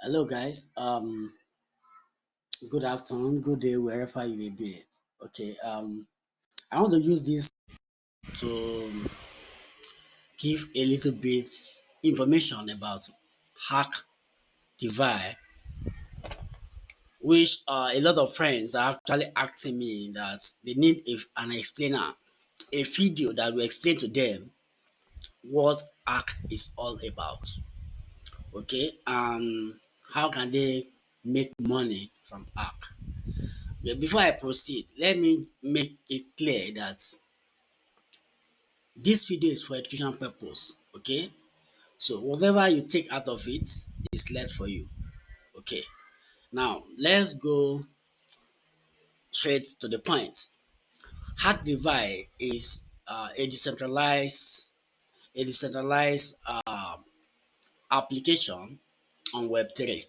Hello guys, good afternoon, good day, wherever you may be. Okay, I want to use this to give a little bit information about ARK DeFi, which a lot of friends are actually asking me that they need an explainer, a video that will explain to them what ARK is all about. Okay, and how can they make money from ARK? But before I proceed, let me make it clear that this video is for educational purpose. Okay, so whatever you take out of it is left for you. Okay, now let's go straight to the point. ARK DeFi is a decentralized application on Web3.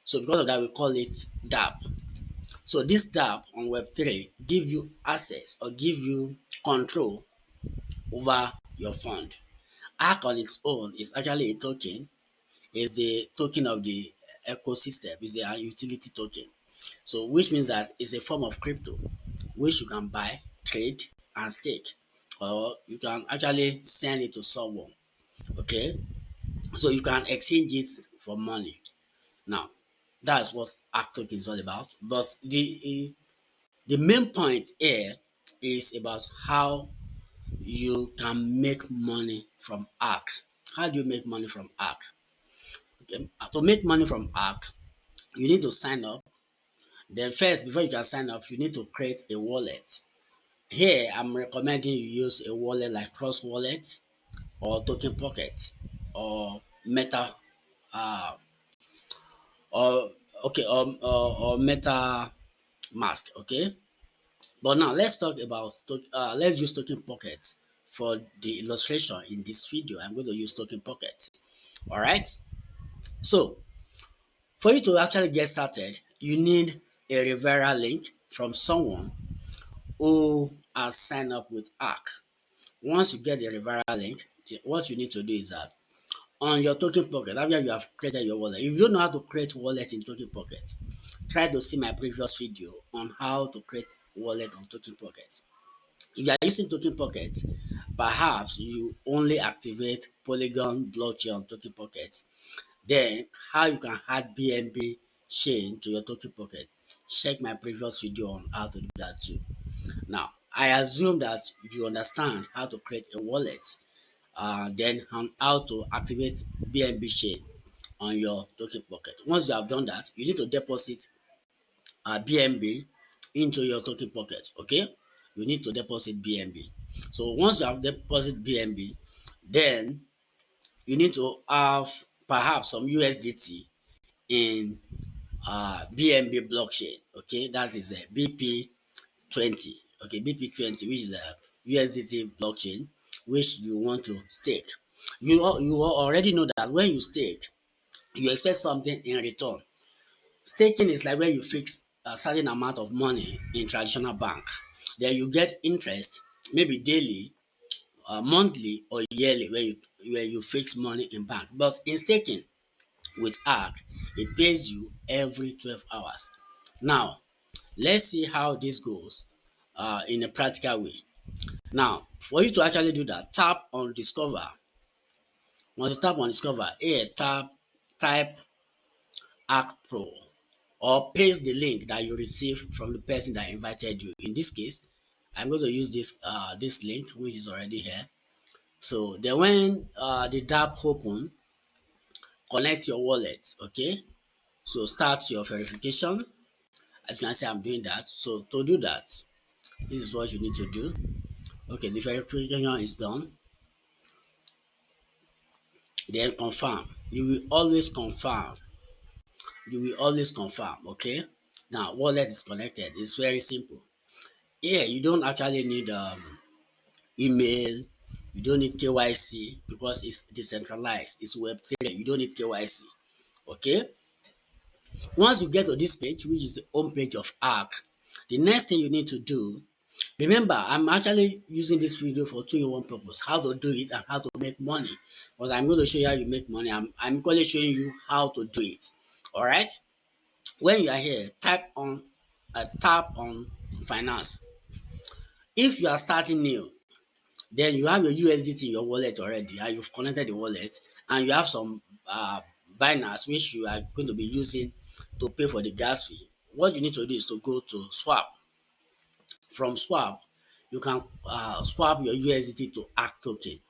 So because of that, we call it DApp. So this DApp on Web3 give you access or give you control over your fund. ARK on its own is actually a token, is the token of the ecosystem, is a utility token. So which means that it's a form of crypto which you can buy, trade, and stake, or you can actually send it to someone. Okay, so you can exchange it for money. Now, that's what ARK token is all about. But the main point here is about how you can make money from ARK. How do you make money from ARK? Okay. To make money from ARK, you need to sign up. Then first, before you can sign up, you need to create a wallet. Here, I'm recommending you use a wallet like Cross Wallet or TokenPocket or Meta uh, or or Meta Mask. Okay, but now let's talk about let's use TokenPocket for the illustration in this video. I'm going to use TokenPocket. All right. So for you to actually get started, you need a referral link from someone who has signed up with ARK. Once you get the referral link, what you need to do is that on your TokenPocket, after you have created your wallet, if you don't know how to create wallet in TokenPocket, try to see my previous video on how to create wallet on TokenPocket. If you are using TokenPocket, perhaps you only activate Polygon blockchain on TokenPocket. Then how you can add BNB chain to your TokenPocket. Check my previous video on how to do that too. Now, I assume that you understand how to create a wallet, then on how to activate BNB chain on your TokenPocket. Once you have done that, you need to deposit BNB into your TokenPocket. Okay, you need to deposit BNB. So once you have deposited BNB, then you need to have perhaps some USDT in BNB blockchain. Okay, that is a BP20. Okay, BP20, which is a USDT blockchain, which you want to stake. You already know that when you stake, you expect something in return. Staking is like when you fix a certain amount of money in traditional bank, then you get interest maybe daily, monthly, or yearly when you fix money in bank. But in staking with ARK, it pays you every 12 hours. Now, let's see how this goes in a practical way. Now, for you to actually do that, tap on Discover. Once you tap on Discover, here type ARK Pro or paste the link that you received from the person that invited you. In this case, I'm going to use this link which is already here. So then when the DApp open, connect your wallet. Okay, so start your verification. As you can see, I'm doing that. So to do that, this is what you need to do. Okay, the verification is done. Then confirm. You will always confirm. Okay, now wallet is connected. It's very simple. Here you don't actually need email, you don't need KYC because it's decentralized, it's Web3. You don't need KYC. Okay, once you get to this page, which is the home page of ARK, the next thing you need to do, remember, I'm actually using this video for two-in-one purpose: how to do it and how to make money. But I'm going to show you how you make money. I'm equally showing you how to do it. All right. When you are here, tap on finance. If you are starting new, then you have your USDT in your wallet already, and you've connected the wallet, and you have some Binance which you are going to be using to pay for the gas fee. What you need to do is to go to swap. From swap, you can swap your USDT to ARK token.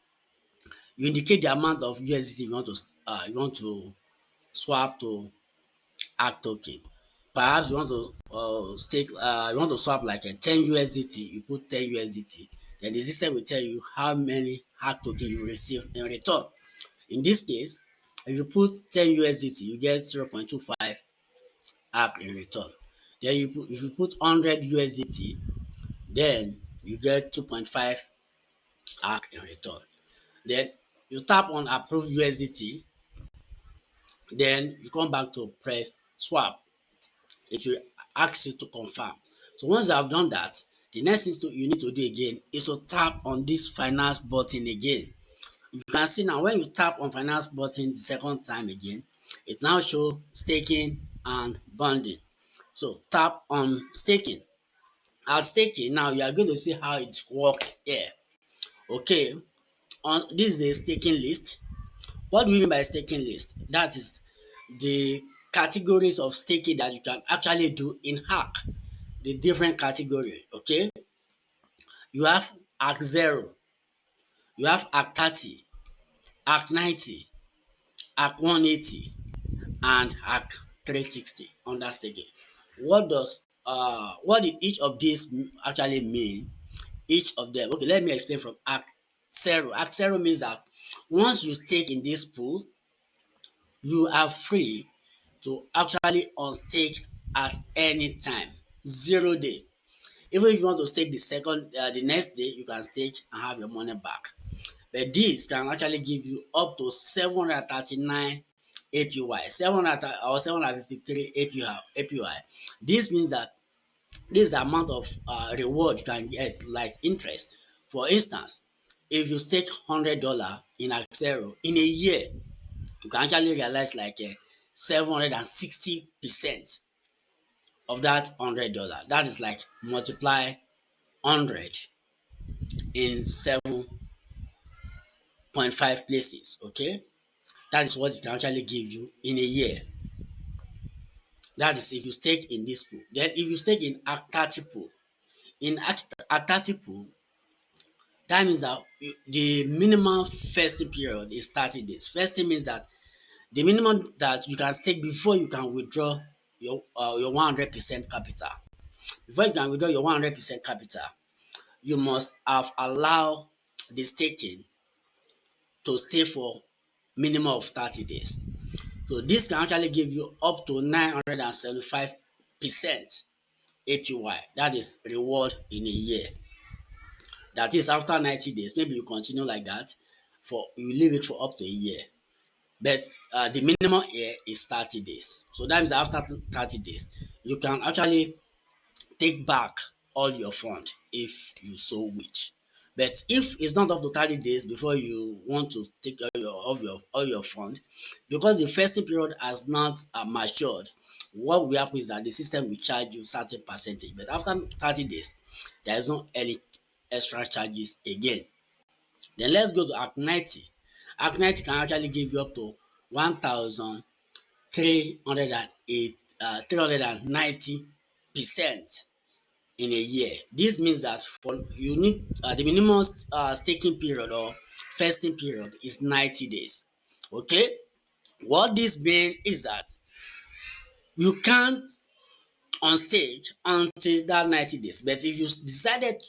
You indicate the amount of USDT you want to swap to ARK token. Perhaps you want to you want to swap like a 10 USDT, you put 10 USDT. Then the system will tell you how many ARK token you receive in return. In this case, if you put 10 USDT, you get 0.25 ARK in return. Then if you put 100 USDT, then you get 2.5 ARK in return. Then you tap on approve USDT, then you come back to press swap. It will ask you to confirm. So once you have done that, the next thing you need to do again is to tap on this finance button again. You can see now when you tap on finance button the second time again, it now show staking and bonding. So tap on staking. At staking now, you are going to see how it works here. Okay, on this is a staking list. What do we mean by staking list? That is the categories of staking that you can actually do in ARK. The different category. Okay, you have ARK 0, you have ARK 30, ARK 90, ARK 180, and ARK 360 under staking. What did each of these actually mean? Each of them. Okay, let me explain from ARK 0. ARK 0 means that once you stake in this pool, you are free to actually unstake at any time. 0 day. Even if you want to stake the next day, you can stake and have your money back. But this can actually give you up to 739 APY, 700 or 753 APY. This means that this is the amount of reward you can get, like interest. For instance, if you stake $100 in Axero in a year, you can actually realize like 760% of that $100. That is like multiply 100 in 7.5 places. Okay, that is what it can actually give you in a year. That is if you stake in this pool. Then if you stake in ARK 30 pool, in ARK 30 pool, that means that the minimum vesting period is 30 days. Vesting means that the minimum that you can stake before you can withdraw your 100% capital. Before you can withdraw your 100% capital, you must have allowed the staking to stay for minimum of 30 days. So this can actually give you up to 975% APY. That is reward in a year. That is after 90 days. Maybe you continue like that you leave it for up to a year. But the minimum here is 30 days. So that means after 30 days, you can actually take back all your fund if you so wish. But if it's not up to 30 days before you want to take all your fund, because the vesting period has not matured, what will happen is that the system will charge you certain percentage. But after 30 days, there is no any extra charges again. Then let's go to ARK 90. ARK 90 can actually give you up to 1,390% in a year. This means that for you need the minimum staking period or vesting period is 90 days. Okay, what this means is that you can't unstake until that 90 days. But if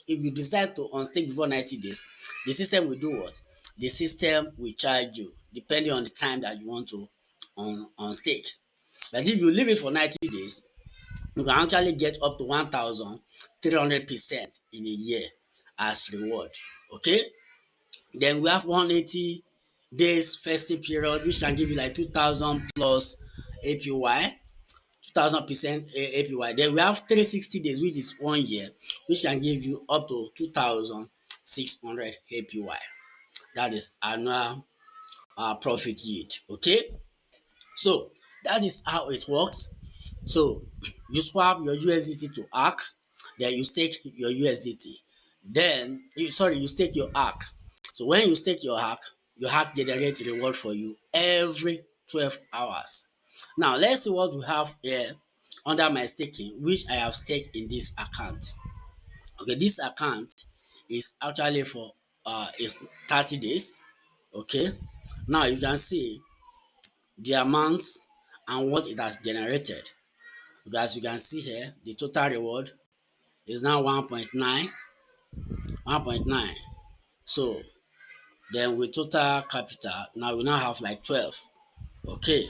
you decide to unstake before 90 days, the system will do what? The system will charge you depending on the time that you want to unstake. But if you leave it for 90 days, you can actually get up to 1,300% in a year as reward. Okay, then we have 180 days vesting period, which can give you like 2,000 plus APY, 2,000% APY. Then we have 360 days, which is 1 year, which can give you up to 2,600 APY. That is annual profit yield. Okay, so That is how it works. So you swap your USDT to ARK, then you stake your USDT. You stake your ARK. So when you stake your ARK generates reward for you every 12 hours. Now let's see what we have here under my staking, which I have staked in this account. Okay, this account is actually for is 30 days. Okay, now you can see the amount and what it has generated. As you can see here, the total reward is now 1.9, 1.9. So then with total capital, now we now have like 12. Okay,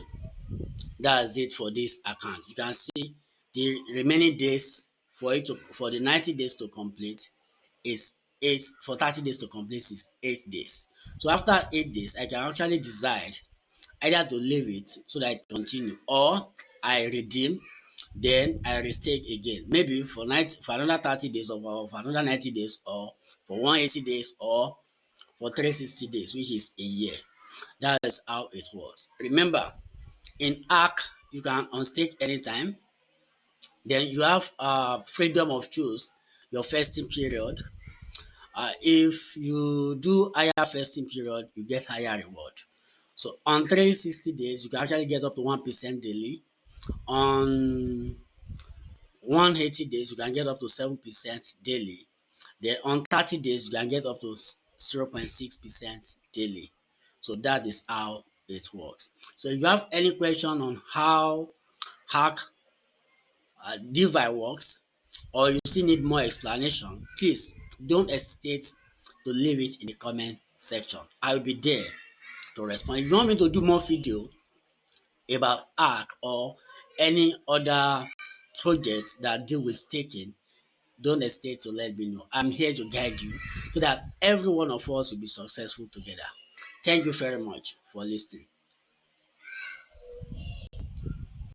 that's it for this account. You can see the remaining days for the 90 days to complete is 8, for 30 days to complete is 8 days. So after 8 days, I can actually decide either to leave it so that it continue, or I redeem, then I restake again. Maybe for another 30 days, or for another 90 days, or for 180 days, or for 360 days, which is a year. That is how it works. Remember, in ARK, you can unstake anytime. Then you have freedom of choose your fasting period. If you do higher fasting period, you get higher reward. So on 360 days, you can actually get up to 1% daily. On 180 days, you can get up to 7% daily. Then on 30 days, you can get up to 0.6% daily. So that is how it works. So if you have any question on how ARK DeFi works, or you still need more explanation, please don't hesitate to leave it in the comment section. I will be there to respond. If you want me to do more video about ARK or any other projects that deal with staking, don't hesitate to let me know. I'm here to guide you so that every one of us will be successful together. Thank you very much for listening.